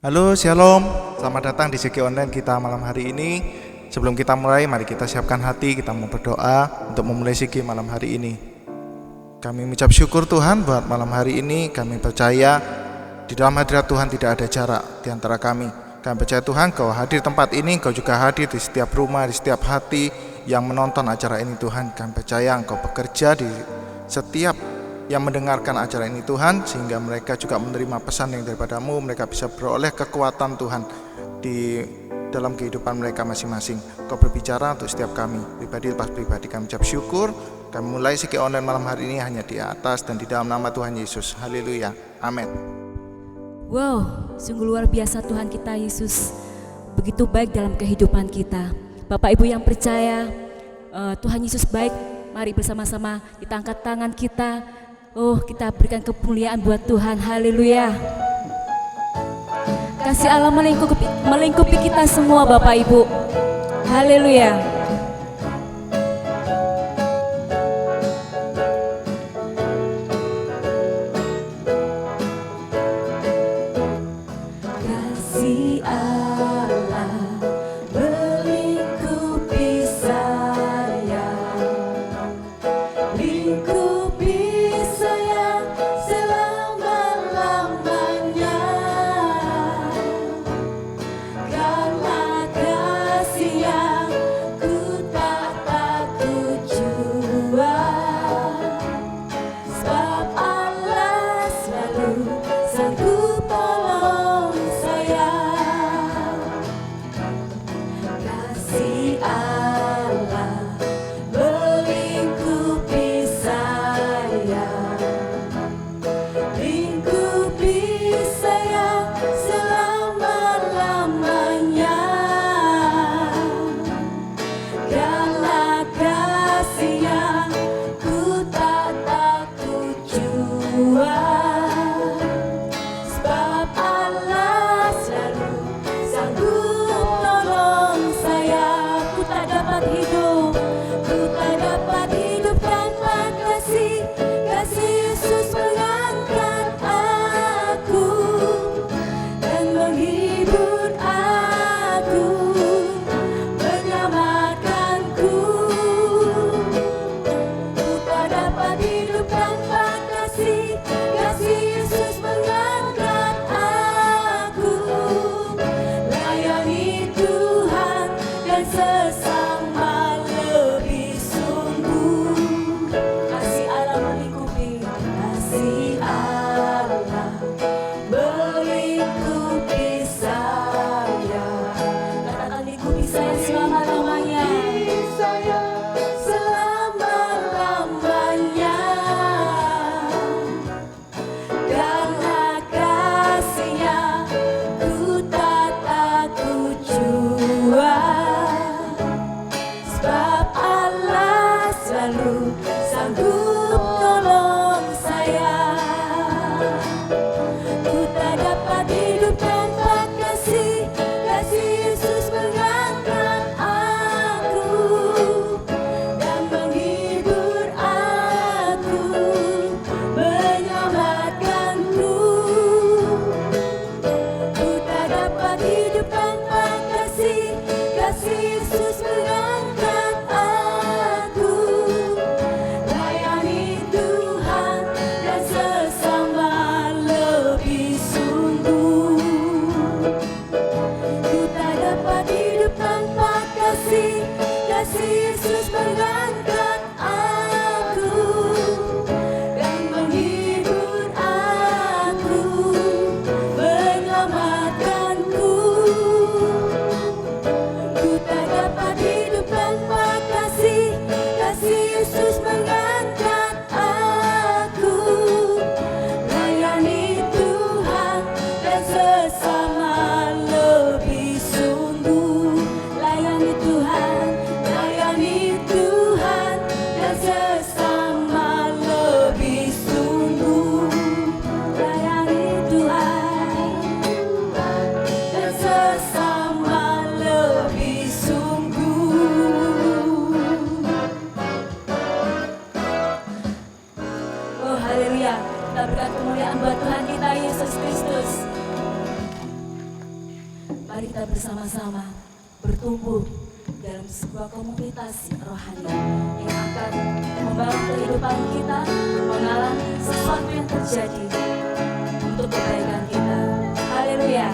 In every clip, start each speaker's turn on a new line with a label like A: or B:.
A: Halo, Shalom. Selamat datang di CG Online kita malam hari ini. Sebelum kita mulai, mari kita siapkan hati, kita mau berdoa untuk memulai CG malam hari ini. Kami mengucap syukur Tuhan buat malam hari ini. Kami percaya di dalam hadirat Tuhan tidak ada jarak di antara kami. Kami percaya Tuhan, Kau hadir di tempat ini, Kau juga hadir di setiap rumah, di setiap hati yang menonton acara ini Tuhan. Kami percaya Engkau bekerja di setiap yang mendengarkan acara ini Tuhan, sehingga mereka juga menerima pesan yang daripada-Mu, mereka bisa beroleh kekuatan Tuhan di dalam kehidupan mereka masing-masing. Kau berbicara untuk setiap kami, pribadi lepas pribadi. Kami ucap syukur. Kami mulai CG Online malam hari ini hanya di atas dan di dalam nama Tuhan Yesus. Haleluya, amin.
B: Wow, sungguh luar biasa Tuhan kita Yesus, begitu baik dalam kehidupan kita. Bapak Ibu yang percaya, Tuhan Yesus baik. Mari bersama-sama kita angkat tangan kita. Kita berikan kemuliaan buat Tuhan. Haleluya. Kasih Allah melingkupi kita semua Bapak Ibu. Haleluya. Kasih Allah melingkupi saya, lingkupi saya selama-lamanya. Karena kasih yang ku tak takut jua, sebab Allah selalu sanggup tolong saya. Kasih Allah melingkupi saya, lingkupi saya selama-lamanya. Karena kasih yang ku tak takut jua, sebab Allah selalu sanggup tolong saya. Ku tak dapat hidup tanpa kasih Yesus mengangkat aku dan menghibur aku, menyelamatkanku. Ku tak dapat hidup tanpa kasih Yesus mengangkat aku. Layani Tuhan dan sesama lebih sungguh. Kasih Allah melingkupi, kasih Allah melingkupi saya. Katakan lingkupi saya selama-lamanya. Selama-lamanya. Karena kasih-Nya ku tak takut jua, sebab Allah selalu sanggup tolong saya. Ku tak dapat hidup tanpa kasih Yesus mengangkat aku dan menghibur aku, menyelamatkanku. Ku tak dapat hidup tanpa kasih Yesus mengangkat aku. Layani Tuhan dan sesama lebih sungguh. Ku tak dapat hidup tanpa kasih Yesus mengangkat aku dan menghibur aku, menyelamatkanku. Ku tak dapat hidup tanpa kasih Yesus mengangkat aku. Layani Tuhan dan sesama lebih sungguh. Layani Tuhan dan sesama lebih sungguh. Layani Tuhan dan sesama lebih sungguh. Oh haleluya, kita berikan kemuliaan buat Tuhan kita Yesus Kristus. mari kita bersama-sama bertumbuh dalam sebuah komunitas rohani yang akan membangun kehidupan kita mengalami sesuatu yang terjadi untuk kebaikan kita. Haleluya.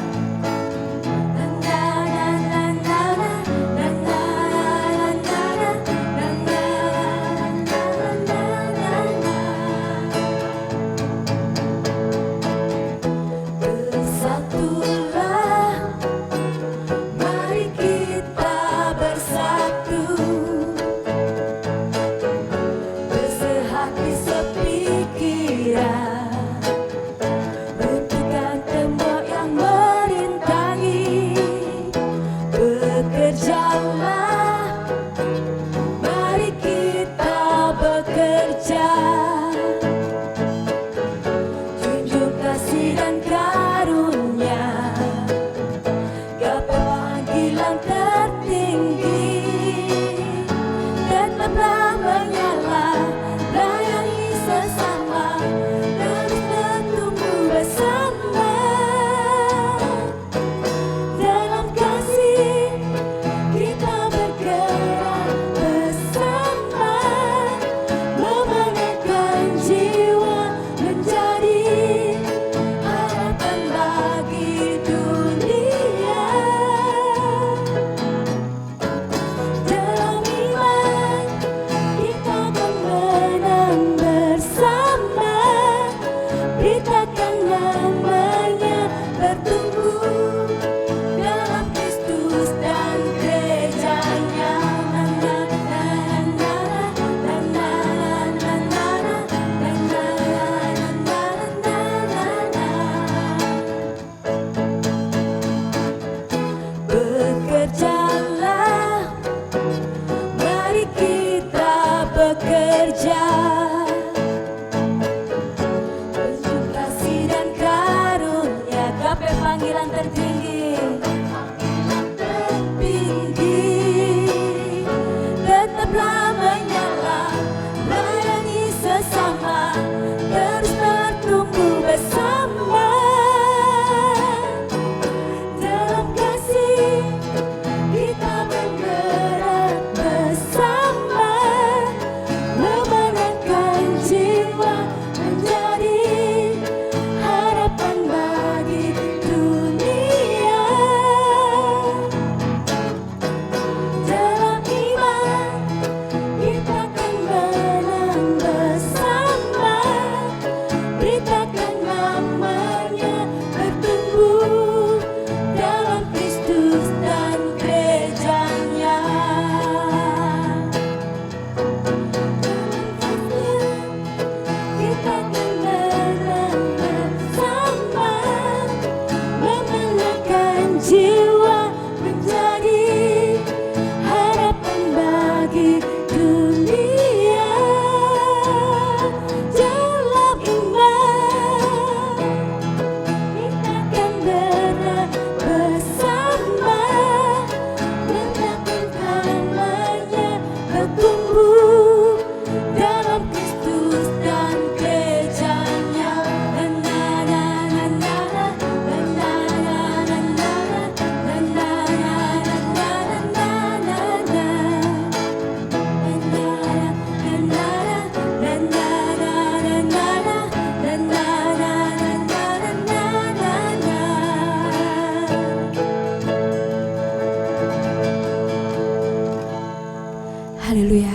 B: Haleluya.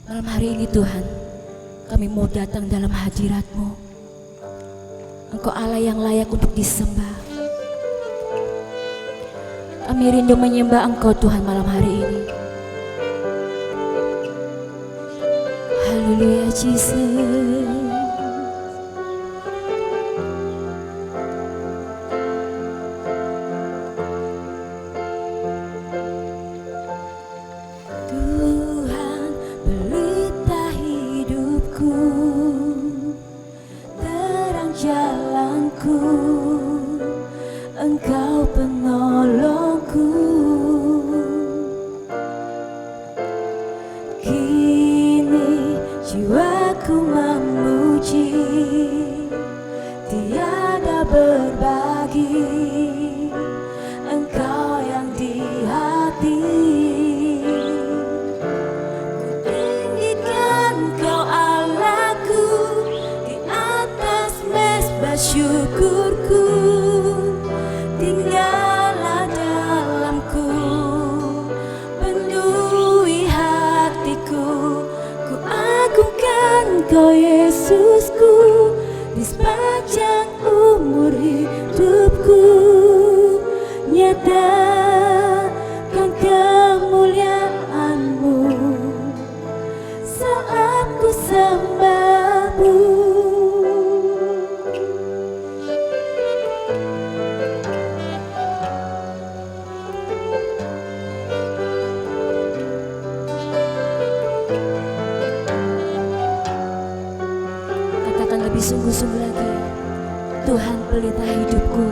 B: Malam hari ini Tuhan, kami mau datang dalam hadirat-Mu. Engkau Allah yang layak untuk disembah. Kami rindu menyembah Engkau Tuhan malam hari ini. Haleluya Jesus. Jalanku, Engkau penolongku. Kini jiwaku memuji, tiada berbagi. syukurku, tinggallah dalamku, penuhi hatiku. Ku agungkan Kau Yesusku, di sepanjang umur hidupku. Nyatakan kemuliaan-Mu saat ku sembah-Mu. Katakan lebih sungguh-sungguh lagi, Tuhan pelita hidupku.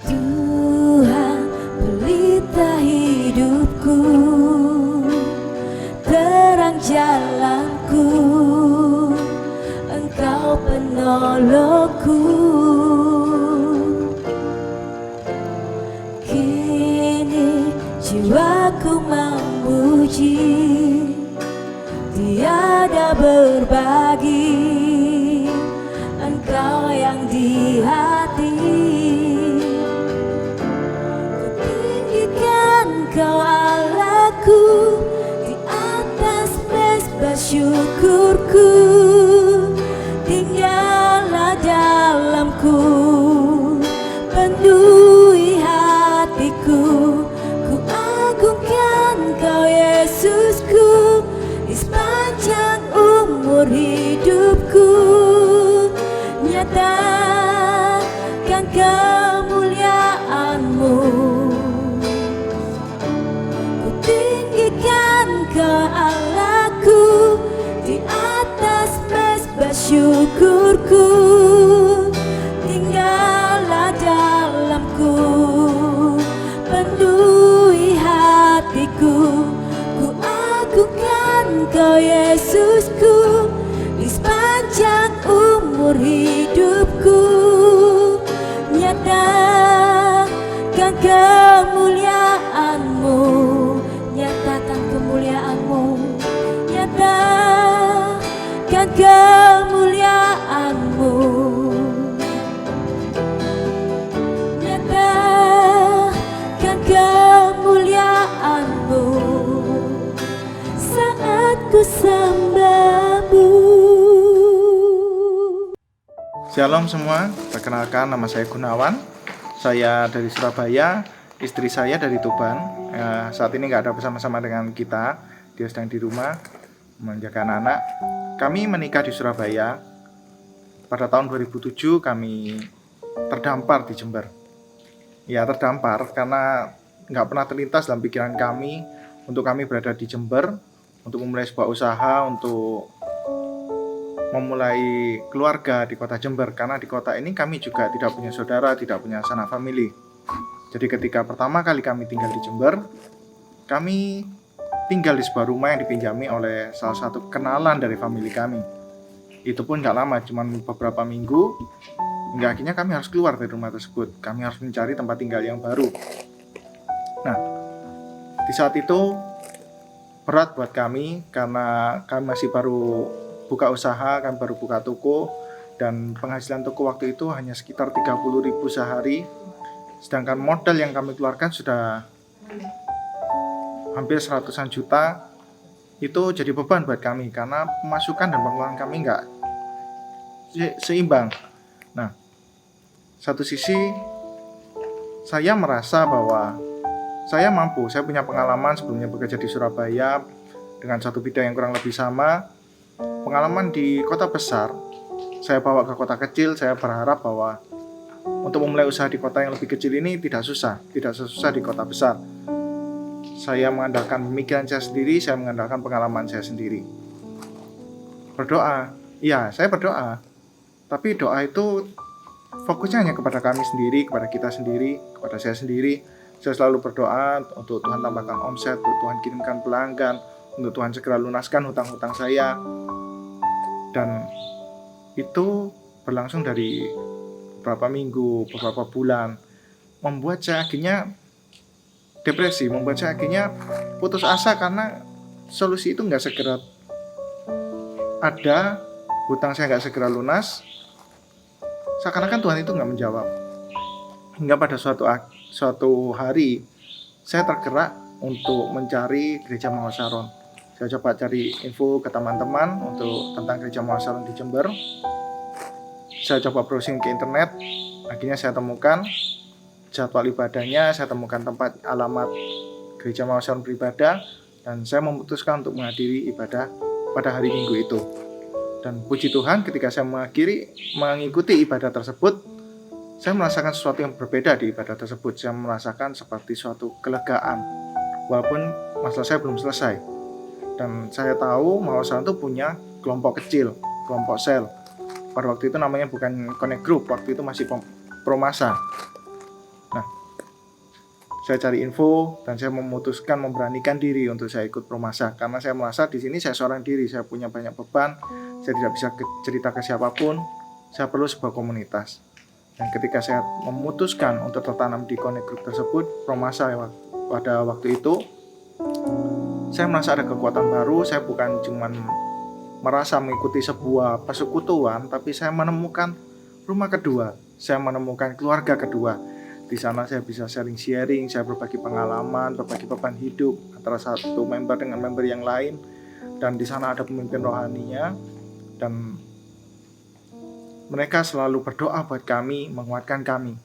B: Tuhan pelita hidupku, terang jalanku, Engkau penolongku. Kini jiwaku memuji, tiada berbagi, Engkau yang di hati. Ku tinggikan Kau Allahku, di atas mezbah syukurku. Tinggallah dalamku, penuhi hatiku. Ku agungkan Kau Yesusku, di sepanjang umur hidupku. Nyatakan kemuliaan-Mu, ku tinggikan Kau Allahku, di atas mezbah syukurku. Tinggallah dalamku, penuhi hatiku. Ku agungkan Kau Yesusku, di sepanjang umur hidupku. Nyatakan kemuliaan-Mu, nyatakan kemuliaan-Mu, nyatakan kemuliaan-Mu, nyatakan kemuliaan-Mu saat ku sembah-Mu.
A: Shalom semua, perkenalkan nama saya Gunawan. Saya dari Surabaya, istri saya dari Tuban. Saat ini nggak ada bersama-sama dengan kita, dia sedang di rumah menjaga anak-anak. Kami menikah di Surabaya. Pada tahun 2007 kami terdampar di Jember. Ya, terdampar karena nggak pernah terlintas dalam pikiran kami untuk kami berada di Jember, untuk memulai sebuah usaha, untuk memulai keluarga di kota Jember. Karena di kota ini kami juga tidak punya saudara, tidak punya sanak famili. Jadi ketika pertama kali kami tinggal di Jember, kami tinggal di sebuah rumah yang dipinjami oleh salah satu kenalan dari famili kami. Itu pun gak lama, cuma beberapa minggu, hingga akhirnya kami harus keluar dari rumah tersebut. Kami harus mencari tempat tinggal yang baru. Nah, di saat itu berat buat kami, karena kami masih baru buka usaha, kami baru buka toko, dan penghasilan toko waktu itu hanya sekitar 30.000 sehari. Sedangkan modal yang kami keluarkan sudah hampir 100-an juta. Itu jadi beban buat kami karena pemasukan dan pengeluaran kami nggak seimbang. Nah, satu sisi saya merasa bahwa saya mampu, saya punya pengalaman sebelumnya bekerja di Surabaya dengan satu bidang yang kurang lebih sama. Pengalaman di kota besar, saya bawa ke kota kecil. Saya berharap bahwa untuk memulai usaha di kota yang lebih kecil ini tidak susah di kota besar. Saya mengandalkan pemikiran saya sendiri, saya mengandalkan pengalaman saya sendiri. Berdoa, iya saya berdoa, tapi doa itu fokusnya hanya kepada kami sendiri, kepada kita sendiri, kepada saya sendiri. Saya selalu berdoa untuk Tuhan tambahkan omset, untuk Tuhan kirimkan pelanggan, untuk Tuhan segera lunaskan hutang-hutang saya. Dan itu berlangsung dari beberapa minggu, beberapa bulan, membuat saya akhirnya depresi, membuat saya akhirnya putus asa karena solusi itu nggak segera ada, hutang saya nggak segera lunas, seakan-akan Tuhan itu nggak menjawab. Hingga pada suatu hari saya tergerak untuk mencari gereja Mawar Saron. Saya coba cari info ke teman-teman untuk tentang gereja Mawar Saron di Jember. Saya coba browsing ke internet, akhirnya saya temukan jadwal ibadahnya, saya temukan tempat alamat gereja Mawar Saron beribadah, dan saya memutuskan untuk menghadiri ibadah pada hari Minggu itu. Dan puji Tuhan, ketika saya mengikuti ibadah tersebut, saya merasakan sesuatu yang berbeda di ibadah tersebut. Saya merasakan seperti suatu kelegaan, walaupun masalah saya belum selesai. Dan saya tahu Mawar Saron itu punya kelompok kecil, kelompok sel. Pada waktu itu namanya bukan Connect Group, waktu itu masih Promasa. Nah, saya cari info dan saya memutuskan memberanikan diri untuk saya ikut Promasa, karena saya merasa di sini saya seorang diri, saya punya banyak beban, saya tidak bisa cerita ke siapapun, saya perlu sebuah komunitas. Dan ketika saya memutuskan untuk tertanam di Connect Group tersebut, Promasa, pada waktu itu saya merasa ada kekuatan baru. Saya bukan cuma merasa mengikuti sebuah persekutuan, tapi saya menemukan rumah kedua, saya menemukan keluarga kedua. Di sana saya bisa sharing, saya berbagi pengalaman, berbagi beban hidup antara satu member dengan member yang lain. Dan di sana ada pemimpin rohaninya, dan mereka selalu berdoa buat kami, menguatkan kami.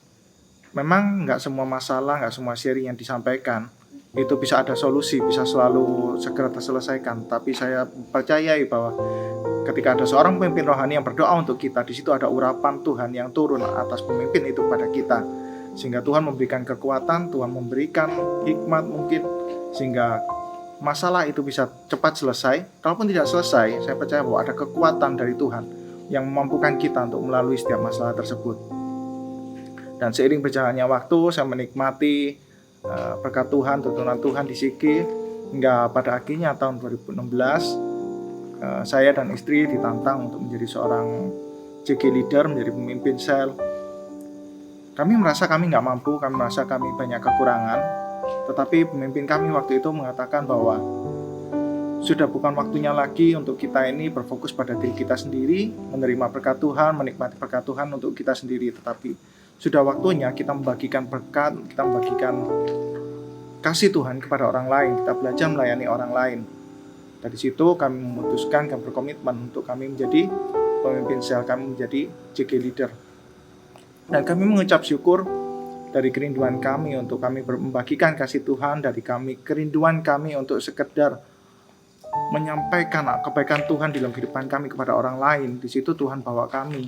A: Memang nggak semua masalah, nggak semua sharing yang disampaikan itu bisa ada solusi, bisa selalu segera terselesaikan. Tapi saya percayai bahwa ketika ada seorang pemimpin rohani yang berdoa untuk kita, di situ ada urapan Tuhan yang turun atas pemimpin itu pada kita. Sehingga Tuhan memberikan kekuatan, Tuhan memberikan hikmat mungkin, sehingga masalah itu bisa cepat selesai. Kalaupun tidak selesai, saya percaya bahwa ada kekuatan dari Tuhan yang memampukan kita untuk melalui setiap masalah tersebut. Dan seiring berjalannya waktu, saya menikmati berkat Tuhan, tuntunan Tuhan di Sigi, hingga pada akhirnya tahun 2016 saya dan istri ditantang untuk menjadi seorang JG leader, menjadi pemimpin sel. Kami merasa kami nggak mampu, kami merasa kami banyak kekurangan, tetapi pemimpin kami waktu itu mengatakan bahwa sudah bukan waktunya lagi untuk kita ini berfokus pada diri kita sendiri, menerima berkat Tuhan, menikmati berkat Tuhan untuk kita sendiri, tetapi sudah waktunya kita membagikan berkat, kita membagikan kasih Tuhan kepada orang lain, kita belajar melayani orang lain. Dari situ kami memutuskan, kami berkomitmen untuk kami menjadi pemimpin sel, kami menjadi JG leader. Dan kami mengucap syukur dari kerinduan kami untuk kami membagikan kasih Tuhan, dari kerinduan kami untuk sekedar menyampaikan kebaikan Tuhan di dalam kehidupan kami kepada orang lain. Di situ Tuhan bawa kami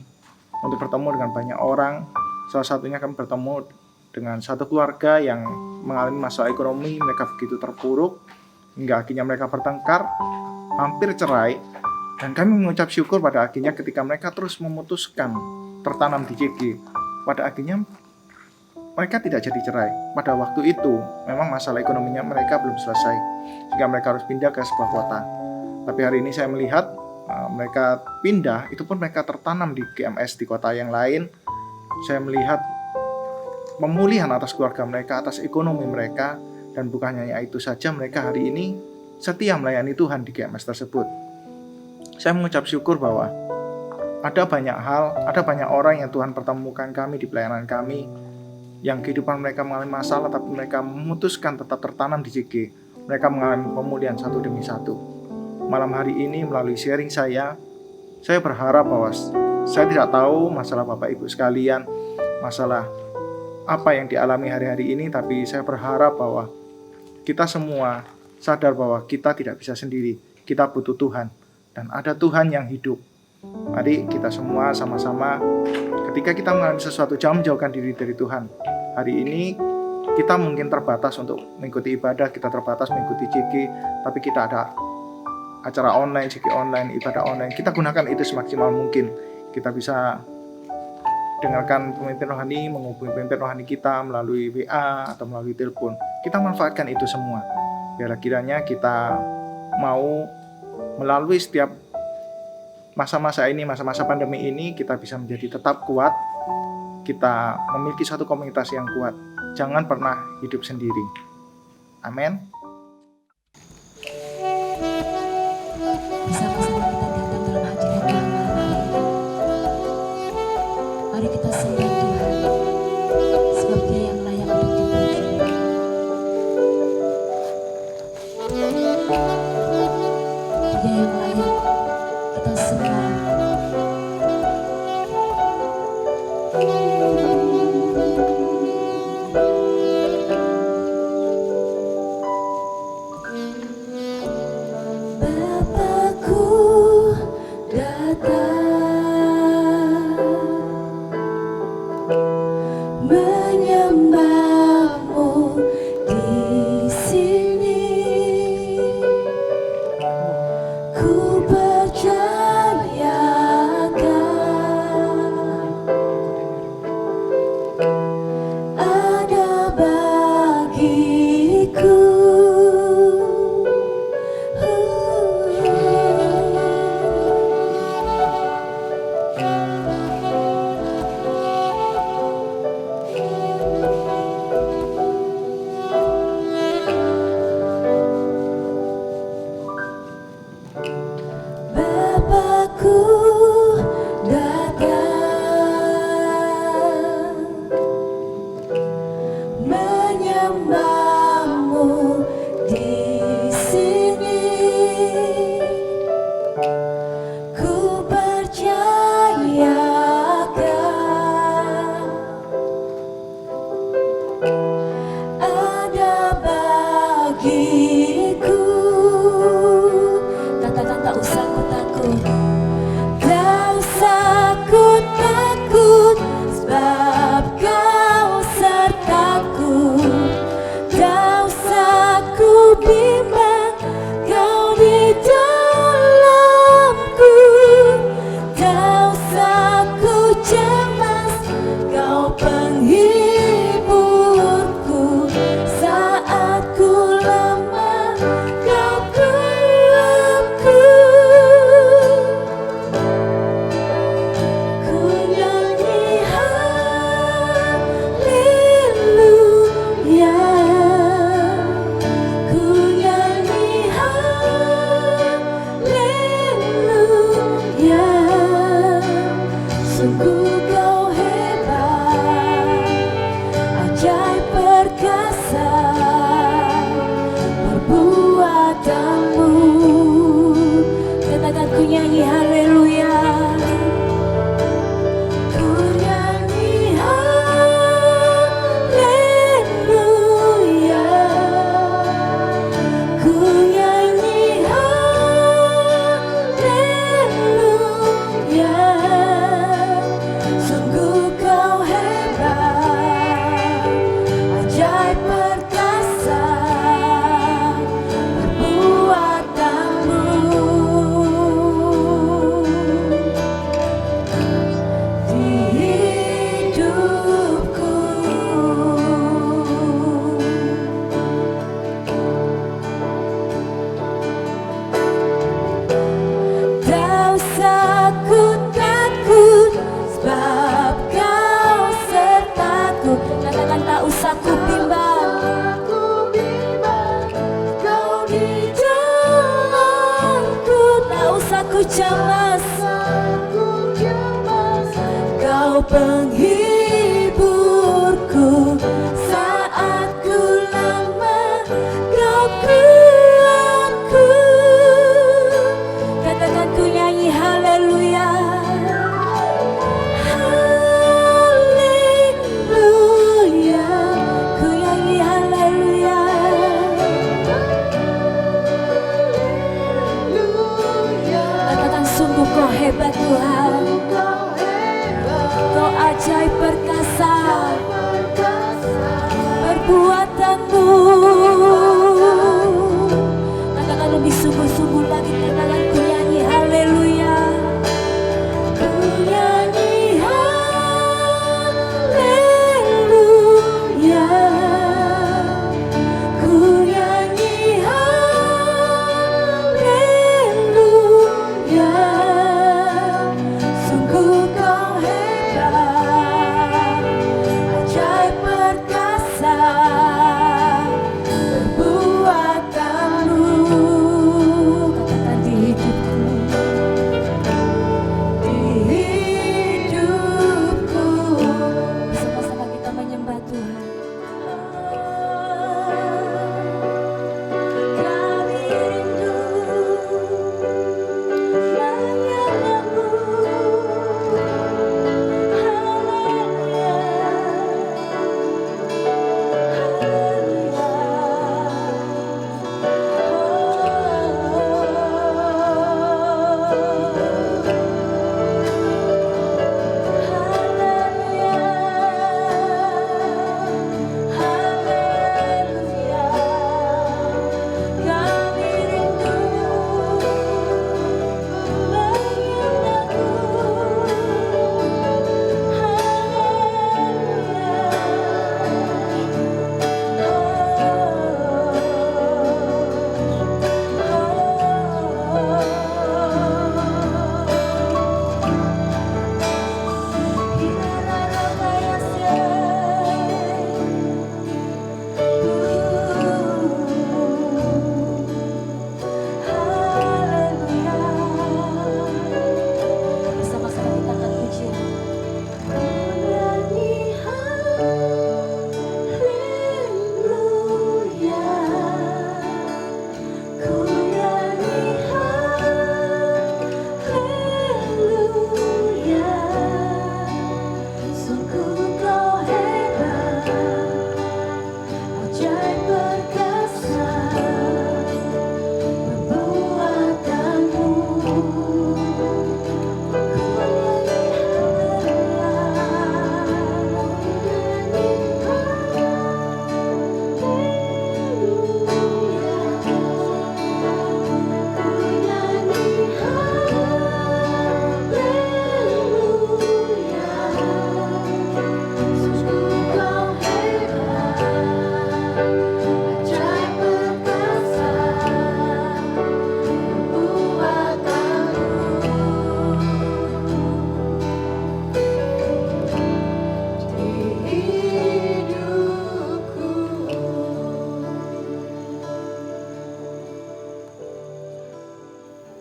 A: untuk bertemu dengan banyak orang. Salah satunya kami bertemu dengan satu keluarga yang mengalami masalah ekonomi, mereka begitu terpuruk hingga akhirnya mereka bertengkar, hampir cerai. Dan kami mengucap syukur pada akhirnya ketika mereka terus memutuskan tertanam di JG, pada akhirnya mereka tidak jadi cerai. Pada waktu itu memang masalah ekonominya mereka belum selesai, sehingga mereka harus pindah ke sebuah kota. Tapi hari ini saya melihat mereka pindah, itu pun mereka tertanam di GMS di kota yang lain. Saya melihat pemulihan atas keluarga mereka, atas ekonomi mereka. Dan bukan hanya itu saja, mereka hari ini setia melayani Tuhan di GMS tersebut. Saya mengucap syukur bahwa ada banyak hal, ada banyak orang yang Tuhan pertemukan kami di pelayanan kami, yang kehidupan mereka mengalami masalah, tapi mereka memutuskan tetap tertanam di JG. Mereka mengalami pemulihan satu demi satu. Malam hari ini melalui sharing saya berharap bahwa saya tidak tahu masalah Bapak Ibu sekalian, masalah apa yang dialami hari-hari ini, tapi saya berharap bahwa kita semua sadar bahwa kita tidak bisa sendiri, kita butuh Tuhan, dan ada Tuhan yang hidup. Mari kita semua sama-sama, ketika kita mengalami sesuatu, jangan menjauhkan diri dari Tuhan. Hari ini kita mungkin terbatas untuk mengikuti ibadah, kita terbatas mengikuti JG, tapi kita ada acara online, JG online, ibadah online. Kita gunakan itu semaksimal mungkin. Kita bisa dengarkan pemimpin rohani, menghubungi pemimpin rohani kita melalui WA atau melalui telepon. Kita manfaatkan itu semua. Biarlah kiranya kita mau melalui setiap masa-masa ini, masa-masa pandemi ini, kita bisa menjadi tetap kuat. Kita memiliki satu komunitas yang kuat. Jangan pernah hidup sendiri. Amin.
B: Bersama-sama kita datang dalam hadirat Tuhan malam hari Sungguh kau hebat, ajaib perkasa perbuatanmu. Katakan ku nyanyi haleluya. Ku nyanyi haleluya. Ku nyanyi haleluya. Sungguh kau hebat, ajaib perkasa perbuatanmu. Di hidupku tak usah ku takut, sebab kau sertaku. Katakan tak usah ku bimbang, kau di dalamku. Tak usah ku cemas, kau penghiburku. Saat ku lemah, kau kuatku. Katakan ku nyanyi haleluya. Haleluya. Ku nyanyi haleluya. Katakan sungguh kau hebat Tuhan, kau ajaib perkasa perbuatanmu. Katakan lebih sungguh-sungguh lagi, katakan ku nyanyi haleluya. Ku nyanyi haleluya. Ku nyanyi haleluya. Sungguh kau hebat, ajaib perkasa perbuatanmu. Katakan di hidupku, di hidupku. Bersama-sama kita menyembah Tuhan. Kami rindu menyembahmu. Bersama-sama kita akan puji.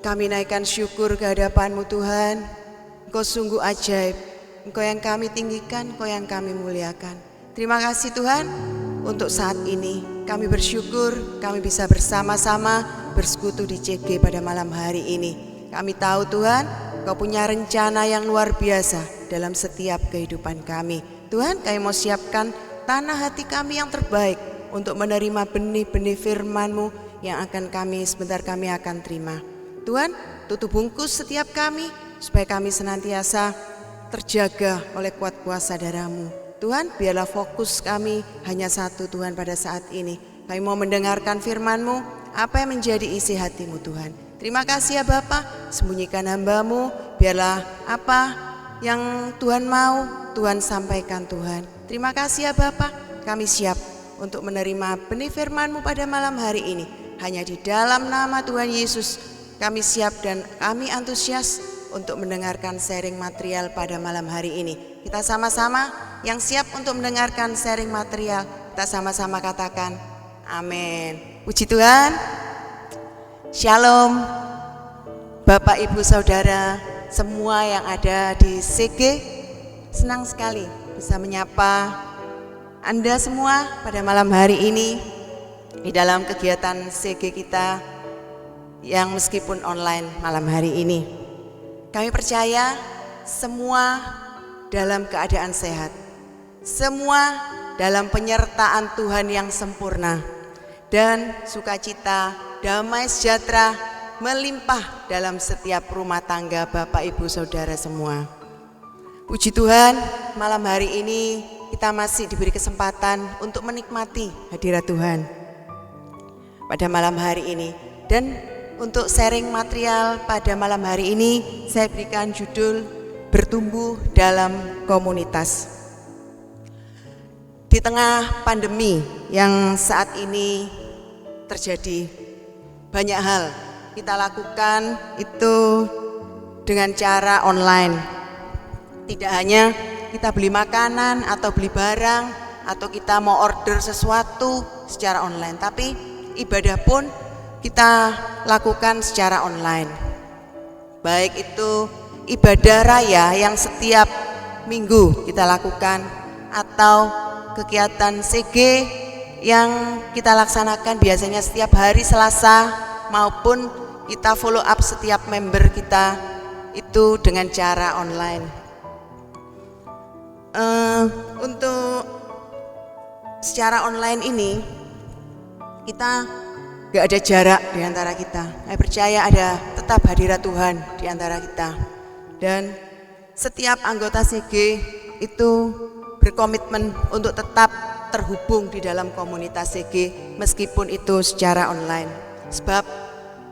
C: Kami naikkan syukur ke hadapan-Mu Tuhan. Engkau sungguh ajaib, Engkau yang kami tinggikan, Engkau yang kami muliakan. Terima kasih Tuhan untuk saat ini. Kami bersyukur kami bisa bersama-sama bersekutu di CG pada malam hari ini. Kami tahu Tuhan, Engkau punya rencana yang luar biasa dalam setiap kehidupan kami. Tuhan, kami mau siapkan tanah hati kami yang terbaik untuk menerima benih-benih firman-Mu yang sebentar kami akan terima. Tuhan, tutup bungkus setiap kami supaya kami senantiasa terjaga oleh kuat kuasa darah-Mu. Tuhan, biarlah fokus kami hanya satu Tuhan pada saat ini. Kami mau mendengarkan firman-Mu, apa yang menjadi isi hati-Mu Tuhan. Terima kasih ya Bapa, sembunyikan hamba-Mu, biarlah apa yang Tuhan mau, Tuhan sampaikan Tuhan. Terima kasih ya Bapa, kami siap untuk menerima benih firman-Mu pada malam hari ini. Hanya di dalam nama Tuhan Yesus, kami siap dan kami antusias untuk mendengarkan sharing material pada malam hari ini. Kita sama-sama yang siap untuk mendengarkan sharing material, kita sama-sama katakan amin. Puji Tuhan. Shalom Bapak Ibu Saudara semua yang ada di CG. Senang sekali bisa menyapa Anda semua pada malam hari ini di dalam kegiatan CG kita yang meskipun online malam hari ini. Kami percaya semua dalam keadaan sehat, semua dalam penyertaan Tuhan yang sempurna, dan sukacita, damai sejahtera melimpah dalam setiap rumah tangga Bapak Ibu Saudara semua. Puji Tuhan, malam hari ini kita masih diberi kesempatan untuk menikmati hadirat Tuhan pada malam hari ini. Dan untuk sharing material pada malam hari ini saya berikan judul bertumbuh dalam komunitas. Di tengah pandemi yang saat ini terjadi, banyak hal kita lakukan itu dengan cara online. Tidak hanya kita beli makanan atau beli barang atau kita mau order sesuatu secara online, tapi ibadah pun kita lakukan secara online. Baik itu ibadah raya yang setiap minggu kita lakukan atau kegiatan CG yang kita laksanakan biasanya setiap hari Selasa, maupun kita follow up setiap member kita itu dengan cara online. Untuk secara online ini kita gak ada jarak di antara kita. Saya percaya ada tetap hadirat Tuhan di antara kita. Dan setiap anggota CG itu berkomitmen untuk tetap terhubung di dalam komunitas CG meskipun itu secara online. Sebab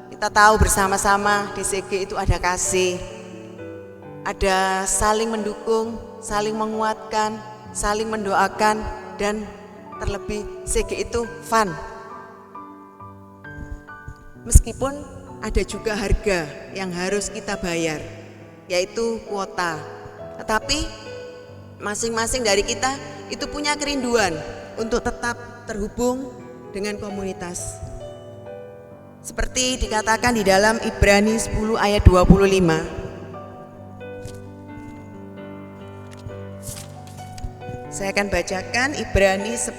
C: kita tahu bersama-sama di CG itu ada kasih, ada saling mendukung, saling menguatkan, saling mendoakan, dan terlebih CG itu fun. Meskipun ada juga harga yang harus kita bayar, yaitu kuota. Tetapi masing-masing dari kita itu punya kerinduan untuk tetap terhubung dengan komunitas. Seperti dikatakan di dalam Ibrani 10 ayat 25. Saya akan bacakan Ibrani 10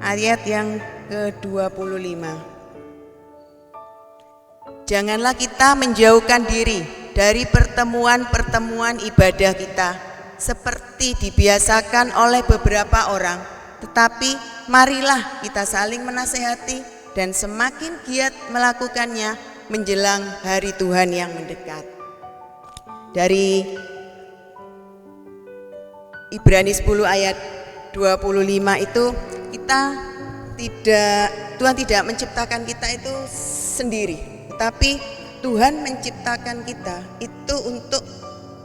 C: ayat yang ke-25. Janganlah kita menjauhkan diri dari pertemuan-pertemuan ibadah kita seperti dibiasakan oleh beberapa orang, tetapi marilah kita saling menasehati dan semakin giat melakukannya menjelang hari Tuhan yang mendekat. Dari Ibrani 10 ayat 25 itu Tuhan tidak menciptakan kita itu sendiri, tetapi Tuhan menciptakan kita itu untuk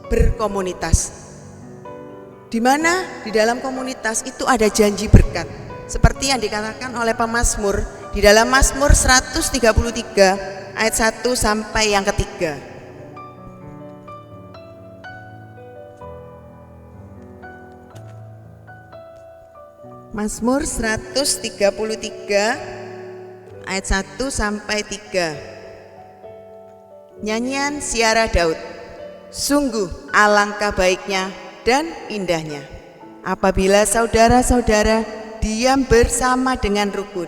C: berkomunitas. Di mana di dalam komunitas itu ada janji berkat. Seperti yang dikatakan oleh pemazmur di dalam Mazmur 133 ayat 1 sampai yang ketiga. Mazmur 133 ayat 1 sampai 3. Nyanyian Siara Daud. Sungguh alangkah baiknya dan indahnya apabila saudara-saudara diam bersama dengan rukun,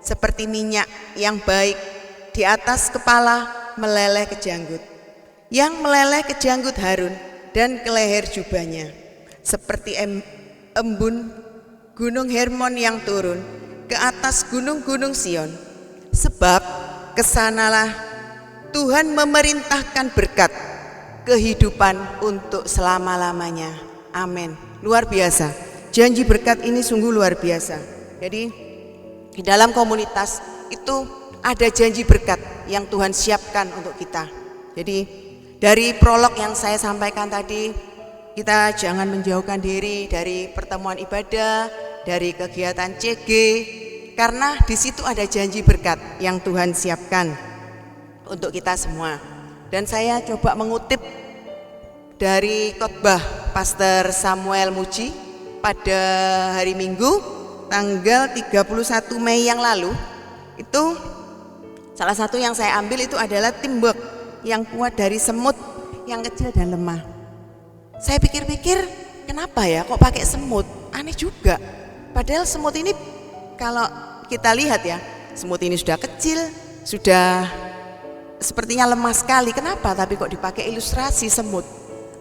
C: seperti minyak yang baik di atas kepala meleleh ke janggut, yang meleleh ke janggut Harun dan ke leher jubahnya, seperti embun gunung Hermon yang turun ke atas gunung-gunung Sion. Sebab kesanalah Tuhan memerintahkan berkat kehidupan untuk selama-lamanya. Amin. Luar biasa. Janji berkat ini sungguh luar biasa. Jadi di dalam komunitas itu ada janji berkat yang Tuhan siapkan untuk kita. Jadi dari prolog yang saya sampaikan tadi, kita jangan menjauhkan diri dari pertemuan ibadah, dari kegiatan CG, karena di situ ada janji berkat yang Tuhan siapkan untuk kita semua. Dan saya coba mengutip dari khotbah Pastor Samuel Muji pada hari Minggu tanggal 31 Mei yang lalu. Itu salah satu yang saya ambil itu adalah teamwork yang kuat dari semut yang kecil dan lemah. Saya pikir-pikir, kenapa ya kok pakai semut? Aneh juga. Padahal semut ini kalau kita lihat ya, semut ini sudah kecil, sudah sepertinya lemah sekali. Kenapa tapi kok dipakai ilustrasi semut?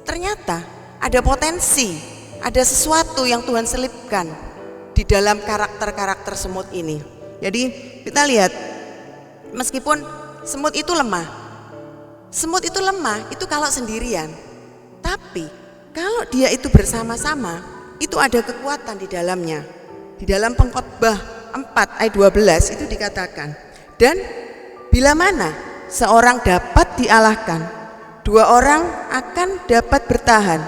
C: Ternyata ada potensi, ada sesuatu yang Tuhan selipkan di dalam karakter-karakter semut ini. Jadi kita lihat, meskipun semut itu lemah itu kalau sendirian. Tapi kalau dia itu bersama-sama, itu ada kekuatan di dalamnya. Di dalam Pengkhotbah 4 ayat 12 itu dikatakan, dan bila mana seorang dapat dialahkan, 2 orang akan dapat bertahan.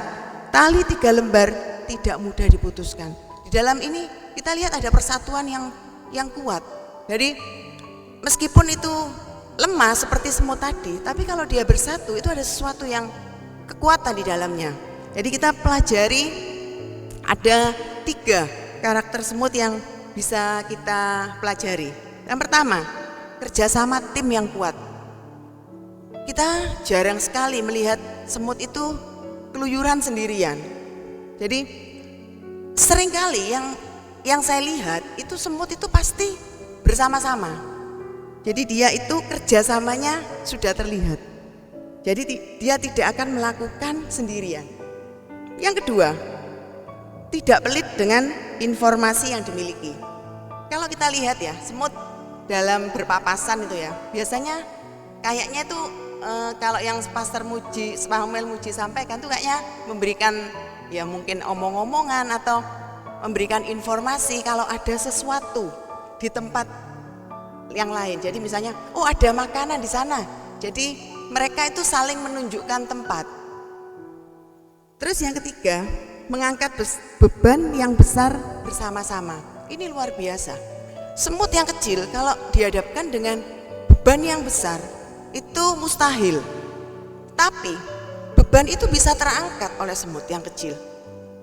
C: Tali 3 lembar tidak mudah diputuskan. Di dalam ini kita lihat ada persatuan yang kuat. Jadi meskipun itu lemah seperti semut tadi, tapi kalau dia bersatu itu ada sesuatu yang kekuatan di dalamnya. Jadi kita pelajari ada 3 karakter semut yang bisa kita pelajari. Yang pertama, kerjasama tim yang kuat. Kita jarang sekali melihat semut itu keluyuran sendirian. Jadi seringkali yang saya lihat itu semut itu pasti bersama-sama. Jadi dia itu kerjasamanya sudah terlihat. Jadi dia tidak akan melakukan sendirian. Yang kedua, tidak pelit dengan informasi yang dimiliki. Kalau kita lihat ya, semut dalam berpapasan itu ya, biasanya kayaknya itu kalau yang Pastor Samuel Muji sampaikan tuh kayaknya memberikan ya mungkin omong-omongan atau memberikan informasi kalau ada sesuatu di tempat yang lain. Jadi misalnya, oh ada makanan di sana. Jadi mereka itu saling menunjukkan tempat. Terus yang ketiga, mengangkat beban yang besar bersama-sama. Ini luar biasa. Semut yang kecil kalau dihadapkan dengan beban yang besar itu mustahil. Tapi beban itu bisa terangkat oleh semut yang kecil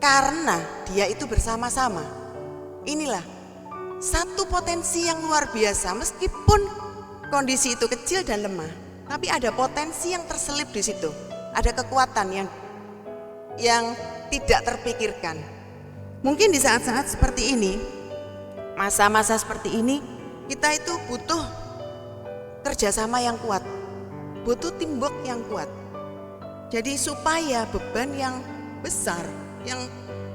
C: karena dia itu bersama-sama. Inilah satu potensi yang luar biasa, meskipun kondisi itu kecil dan lemah, tapi ada potensi yang terselip di situ. Ada kekuatan yang tidak terpikirkan. Mungkin di saat-saat seperti ini, masa-masa seperti ini, kita itu butuh kerjasama yang kuat, butuh teamwork yang kuat. Jadi supaya beban yang besar yang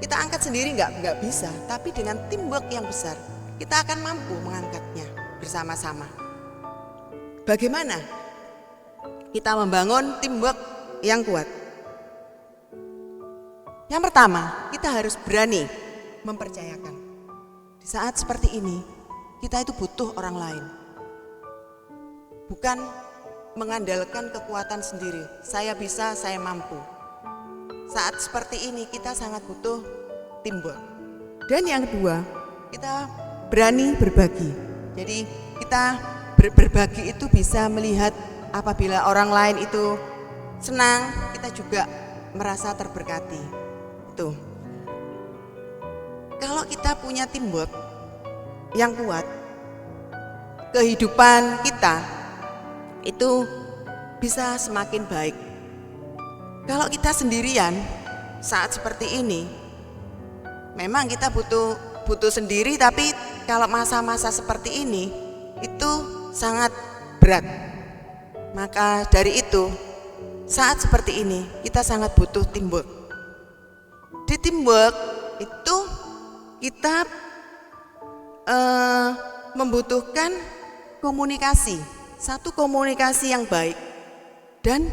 C: kita angkat sendiri nggak bisa, tapi dengan teamwork yang besar kita akan mampu mengangkatnya bersama-sama. Bagaimana kita membangun teamwork yang kuat? Yang pertama, kita harus berani mempercayakan. Di saat seperti ini, kita itu butuh orang lain. Bukan mengandalkan kekuatan sendiri. Saya bisa, saya mampu. Saat seperti ini kita sangat butuh teamwork. Dan yang kedua, kita berani berbagi. Jadi kita berbagi itu bisa melihat apabila orang lain itu senang, kita juga merasa terberkati. Tuh. Kalau kita punya teamwork yang kuat, kehidupan kita itu bisa semakin baik. Kalau kita sendirian saat seperti ini, memang kita butuh sendiri, tapi kalau masa-masa seperti ini itu sangat berat. Maka dari itu, saat seperti ini kita sangat butuh teamwork. Di teamwork itu kita membutuhkan komunikasi, satu komunikasi yang baik dan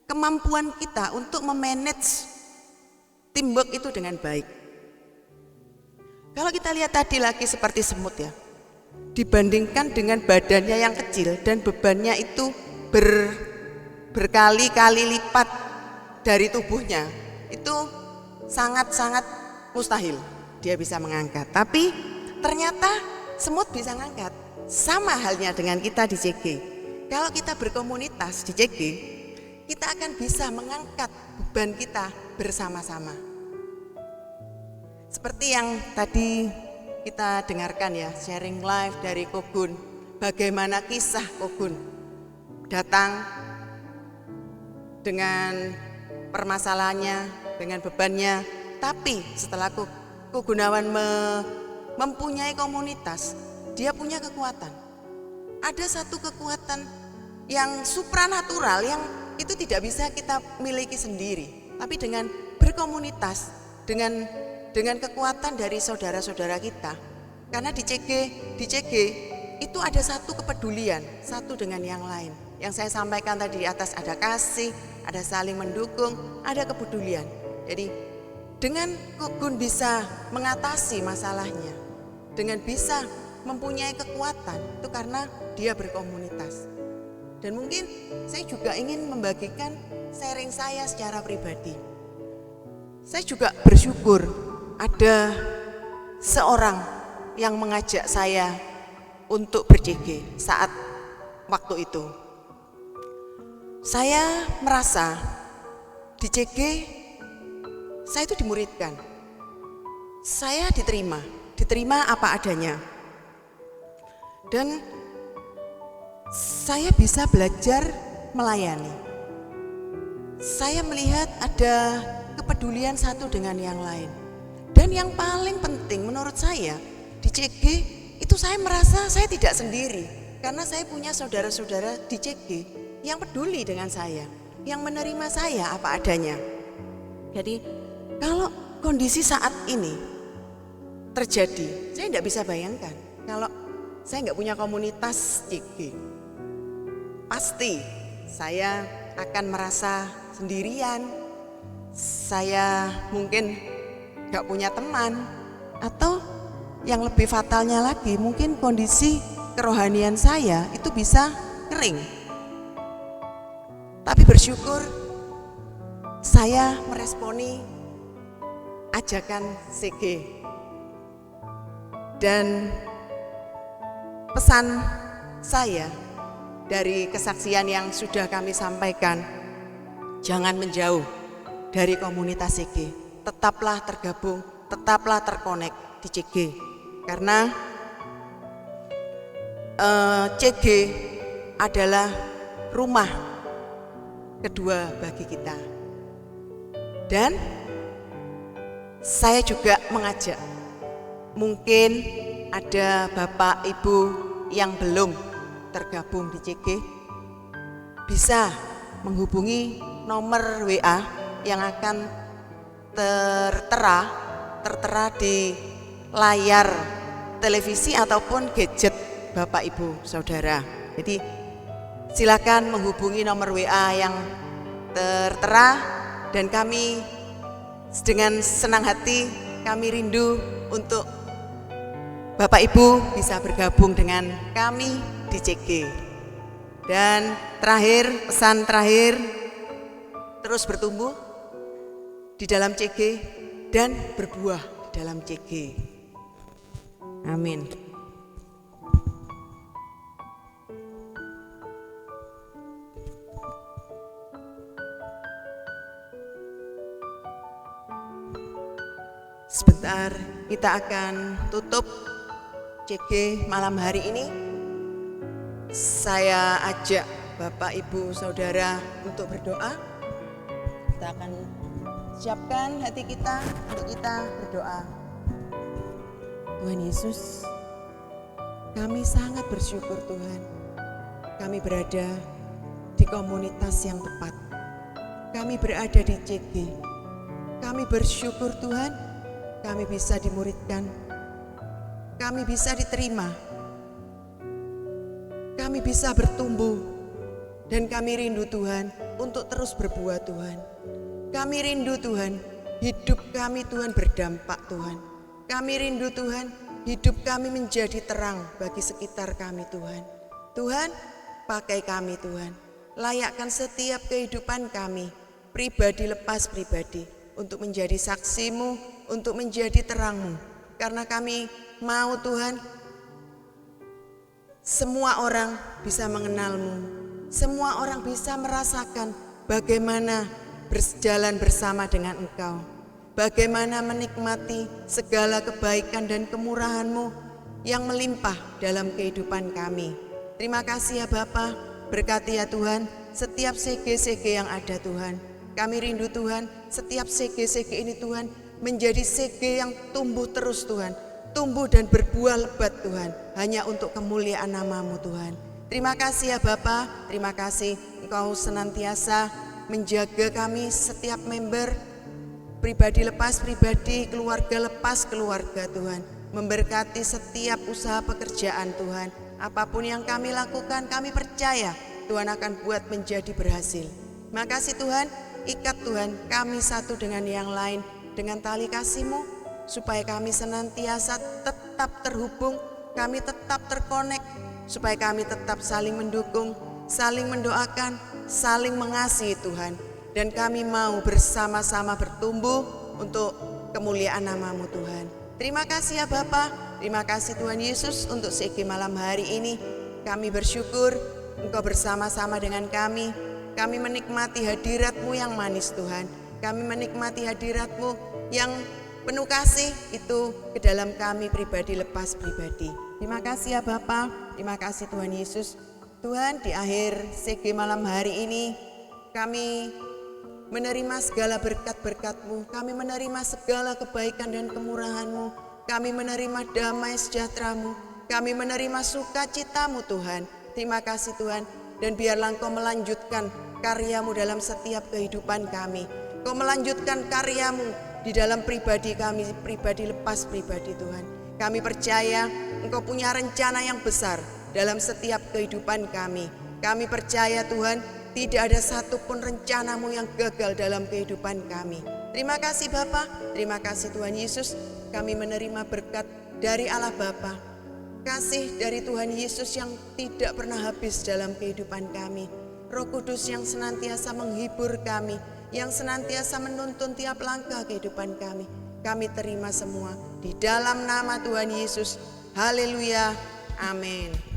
C: kemampuan kita untuk memanage teamwork itu dengan baik. Kalau kita lihat tadi lagi seperti semut ya, dibandingkan dengan badannya yang kecil dan bebannya itu berkali-kali lipat dari tubuhnya, itu sangat-sangat mustahil dia bisa mengangkat. Tapi ternyata semut bisa mengangkat. Sama halnya dengan kita di CG. Kalau kita berkomunitas di CG, kita akan bisa mengangkat beban kita bersama-sama. Seperti yang tadi kita dengarkan ya, sharing live dari Kogun, bagaimana kisah Kogun datang dengan permasalahannya, dengan bebannya, tapi setelah Kogunawan mempunyai komunitas, dia punya kekuatan. Ada satu kekuatan yang supranatural yang itu tidak bisa kita miliki sendiri, tapi dengan berkomunitas, dengan kekuatan dari saudara-saudara kita. Karena di CG itu ada satu kepedulian satu dengan yang lain. Yang saya sampaikan tadi di atas, ada kasih, ada saling mendukung, ada kepedulian. Jadi dengan Kogun bisa mengatasi masalahnya, dengan bisa mempunyai kekuatan, itu karena dia berkomunitas. Dan mungkin saya juga ingin membagikan sharing saya secara pribadi. Saya juga bersyukur ada seorang yang mengajak saya untuk ber-CG saat waktu itu. Saya merasa di CG saya itu dimuridkan. Saya diterima apa adanya. Dan saya bisa belajar melayani. Saya melihat ada kepedulian satu dengan yang lain. Dan yang paling penting menurut saya di CG itu saya merasa saya tidak sendiri. Karena saya punya saudara-saudara di CG yang peduli dengan saya, yang menerima saya apa adanya. Jadi kalau kondisi saat ini terjadi, saya tidak bisa bayangkan kalau saya nggak punya komunitas CG. Pasti saya akan merasa sendirian, saya mungkin nggak punya teman, atau yang lebih fatalnya lagi, mungkin kondisi kerohanian saya itu bisa kering. Tapi bersyukur saya meresponi ajakan CG dan pesan saya dari kesaksian yang sudah kami sampaikan, jangan menjauh dari komunitas CG, tetaplah tergabung, tetaplah terkonek di CG, karena CG adalah rumah kedua bagi kita. Dan saya juga mengajak, mungkin ada Bapak Ibu yang belum tergabung di CG, bisa menghubungi nomor WA yang akan tertera di layar televisi ataupun gadget Bapak Ibu Saudara. Jadi silakan menghubungi nomor WA yang tertera, dan kami dengan senang hati kami rindu untuk Bapak Ibu bisa bergabung dengan kami di CG. Dan terakhir, pesan terakhir, terus bertumbuh di dalam CG dan berbuah di dalam CG. Amin. Sebentar kita akan tutup CG malam hari ini. Saya ajak Bapak Ibu Saudara untuk berdoa. Kita akan siapkan hati kita untuk kita berdoa. Tuhan Yesus, kami sangat bersyukur Tuhan. Kami berada di komunitas yang tepat. Kami berada di CG. Kami bersyukur Tuhan, kami bisa dimuridkan. Kami bisa diterima. Kami bisa bertumbuh. Dan kami rindu Tuhan untuk terus berbuat Tuhan. Kami rindu Tuhan, hidup kami Tuhan berdampak Tuhan. Kami rindu Tuhan, hidup kami menjadi terang bagi sekitar kami Tuhan. Tuhan, pakai kami Tuhan. Layakkan setiap kehidupan kami, pribadi lepas pribadi, untuk menjadi saksimu, untuk menjadi terangmu. Karena kami mau Tuhan, semua orang bisa mengenalmu. Semua orang bisa merasakan bagaimana berjalan bersama dengan Engkau. Bagaimana menikmati segala kebaikan dan kemurahan-Mu yang melimpah dalam kehidupan kami. Terima kasih ya Bapa, berkati ya Tuhan setiap sege-sege yang ada Tuhan. Kami rindu Tuhan setiap sege-sege ini Tuhan menjadi sege yang tumbuh terus Tuhan. Tumbuh dan berbuah lebat Tuhan, hanya untuk kemuliaan nama-Mu Tuhan. Terima kasih ya Bapa, terima kasih Engkau senantiasa menjaga kami setiap member, pribadi lepas pribadi, keluarga lepas keluarga Tuhan. Memberkati setiap usaha pekerjaan Tuhan. Apapun yang kami lakukan, kami percaya Tuhan akan buat menjadi berhasil. Terima kasih Tuhan, ikat Tuhan kami satu dengan yang lain dengan tali kasih-Mu, supaya kami senantiasa tetap terhubung, kami tetap terkonek, supaya kami tetap saling mendukung, saling mendoakan, saling mengasihi Tuhan. Dan kami mau bersama-sama bertumbuh untuk kemuliaan nama-Mu Tuhan. Terima kasih ya Bapa, terima kasih Tuhan Yesus untuk CG malam hari ini. Kami bersyukur Engkau bersama-sama dengan kami. Kami menikmati hadirat-Mu yang manis Tuhan. Kami menikmati hadirat-Mu yang penuh kasih itu ke dalam kami pribadi lepas pribadi. Terima kasih ya Bapa, terima kasih Tuhan Yesus. Tuhan, di akhir CG malam hari ini kami menerima segala berkat-berkat-Mu, kami menerima segala kebaikan dan kemurahan-Mu, kami menerima damai sejahtera-Mu, kami menerima sukacita-Mu Tuhan. Terima kasih Tuhan, dan biarlah Engkau melanjutkan karya-Mu dalam setiap kehidupan kami. Engkau melanjutkan karya-Mu di dalam pribadi kami, pribadi lepas pribadi Tuhan. Kami percaya Engkau punya rencana yang besar dalam setiap kehidupan kami. Kami percaya Tuhan, tidak ada satupun rencana-Mu yang gagal dalam kehidupan kami. Terima kasih Bapa, terima kasih Tuhan Yesus. Kami menerima berkat dari Allah Bapa, kasih dari Tuhan Yesus yang tidak pernah habis dalam kehidupan kami. Roh Kudus yang senantiasa menghibur kami, yang senantiasa menuntun tiap langkah kehidupan kami. Kami terima semua di dalam nama Tuhan Yesus. Haleluya. Amin.